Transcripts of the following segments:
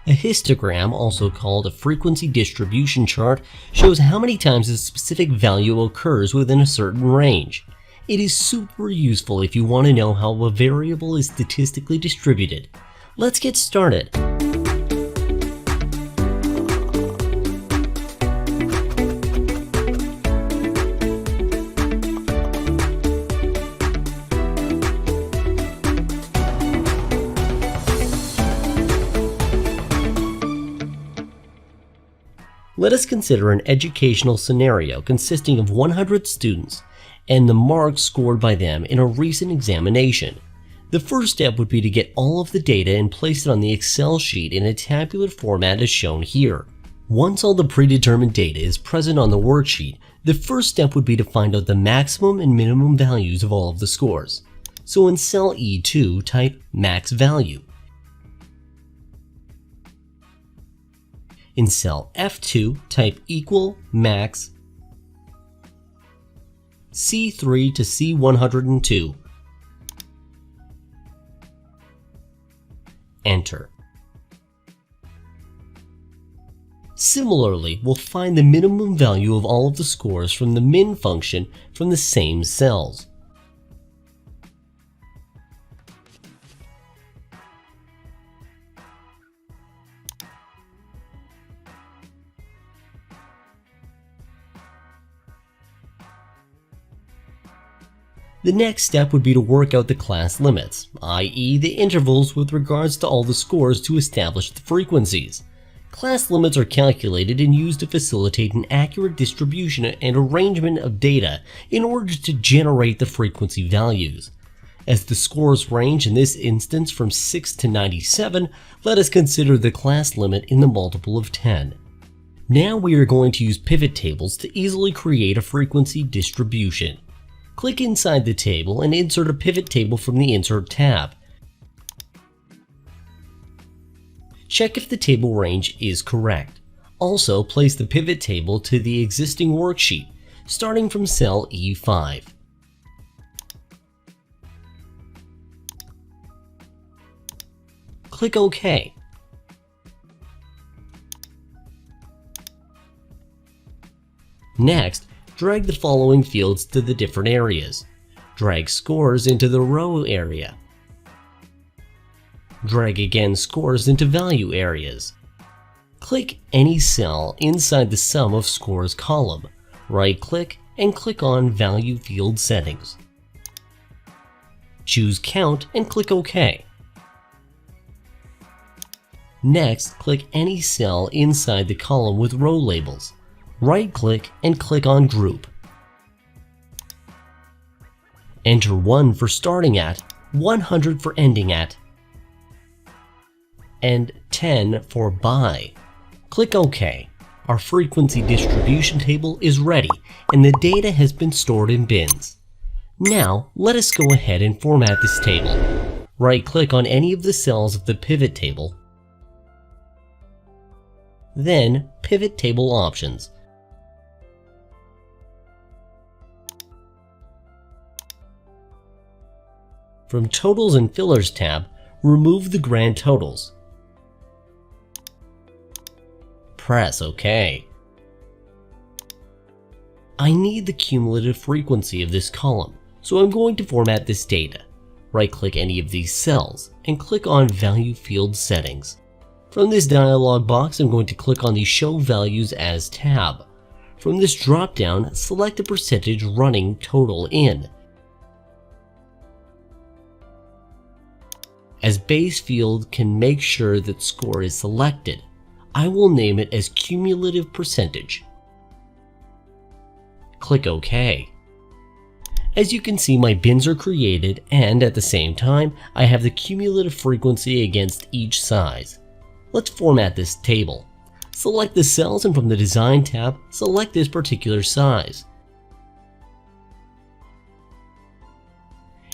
A histogram, also called a frequency distribution chart, shows how many times a specific value occurs within a certain range. It is super useful if you want to know how a variable is statistically distributed. Let's get started. Let us consider an educational scenario consisting of 100 students and the marks scored by them in a recent examination. The first step would be to get all of the data and place it on the Excel sheet in a tabular format as shown here. Once all the predetermined data is present on the worksheet, the first step would be to find out the maximum and minimum values of all of the scores. So in cell E2, type max value. In cell F2, type equal max C3 to C102. Enter. Similarly, we'll find the minimum value of all of the scores from the min function from the same cells. The next step would be to work out the class limits, i.e. the intervals with regards to all the scores to establish the frequencies. Class limits are calculated and used to facilitate an accurate distribution and arrangement of data in order to generate the frequency values. As the scores range in this instance from 6 to 97, let us consider the class limit in the multiple of 10. Now we are going to use pivot tables to easily create a frequency distribution. Click inside the table and insert a pivot table from the Insert tab. Check if the table range is correct. Also, place the pivot table to the existing worksheet, starting from cell E5. Click OK. Next, drag the following fields to the different areas. Drag scores into the row area. Drag again scores into value areas. Click any cell inside the sum of scores column. Right-click and click on Value Field Settings. Choose Count and click OK. Next, click any cell inside the column with row labels. Right-click and click on Group. Enter 1 for starting at, 100 for ending at, and 10 for by. Click OK. Our frequency distribution table is ready and the data has been stored in bins. Now, let us go ahead and format this table. Right-click on any of the cells of the pivot table, then Pivot Table Options. From Totals and Fillers tab, remove the grand totals. Press OK. I need the cumulative frequency of this column, so I'm going to format this data. Right-click any of these cells and click on Value Field Settings. From this dialog box, I'm going to click on the Show Values As tab. From this drop-down, select the percentage running total in. As base field can make sure that score is selected, I will name it as cumulative percentage. Click OK. As you can see, my bins are created and at the same time, I have the cumulative frequency against each size. Let's format this table. Select the cells and from the Design tab, select this particular size.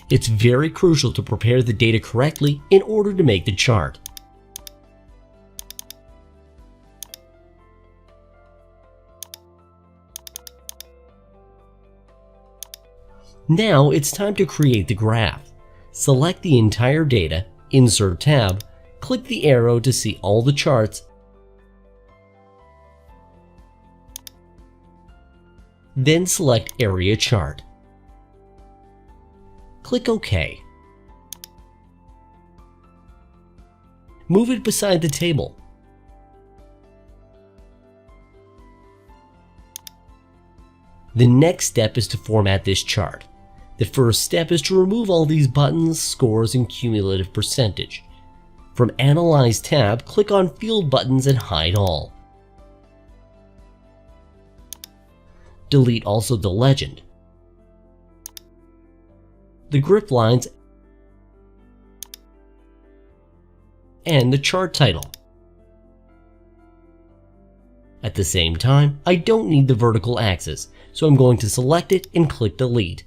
It's very crucial to prepare the data correctly in order to make the chart. Now it's time to create the graph. Select the entire data, Insert tab, Click the arrow to see all the charts, then select Area Chart. Click OK. Move it beside the table. The next step is to format this chart. The first step is to remove all these buttons, scores, and cumulative percentage. From Analyze tab, click on Field Buttons and hide all. Delete also the legend, the grip lines, and the chart title. At the same time, I don't need the vertical axis, so I'm going to select it and click Delete.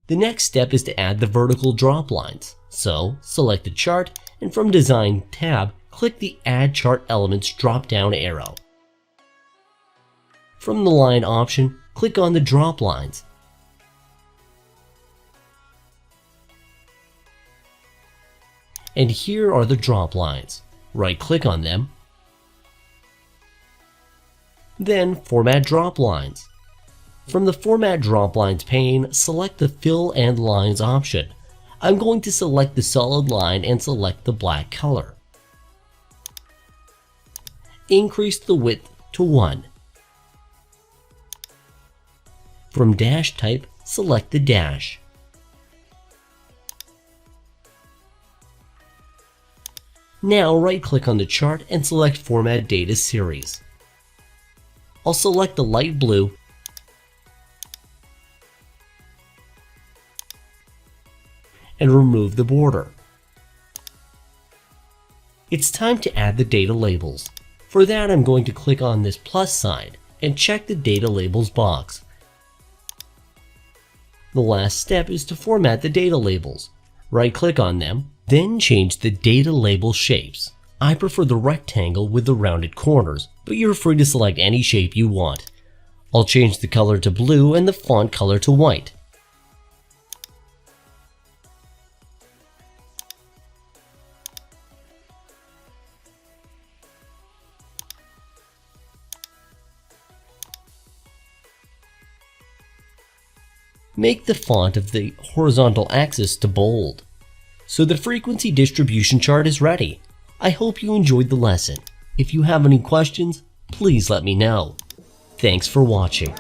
The next step is to add the vertical drop lines, so select the chart and from Design tab, click the Add Chart Elements drop-down arrow. From the Line option, click on the drop lines. And here are the drop lines. Right-click on them, then Format Drop Lines. From the Format Drop Lines pane, select the Fill and Lines option. I'm going to select the solid line and select the black color. Increase the width to 1. From Dash Type, select the dash. Now right-click on the chart and select Format Data Series. I'll select the light blue and remove the border. It's time to add the data labels. For that, I'm going to click on this plus sign and check the data labels box. The last step is to format the data labels. Right-click on them, then change the data label shapes. I prefer the rectangle with the rounded corners, but you're free to select any shape you want. I'll change the color to blue and the font color to white. Make the font of the horizontal axis to bold. So the frequency distribution chart is ready. I hope you enjoyed the lesson. If you have any questions, please let me know. Thanks for watching.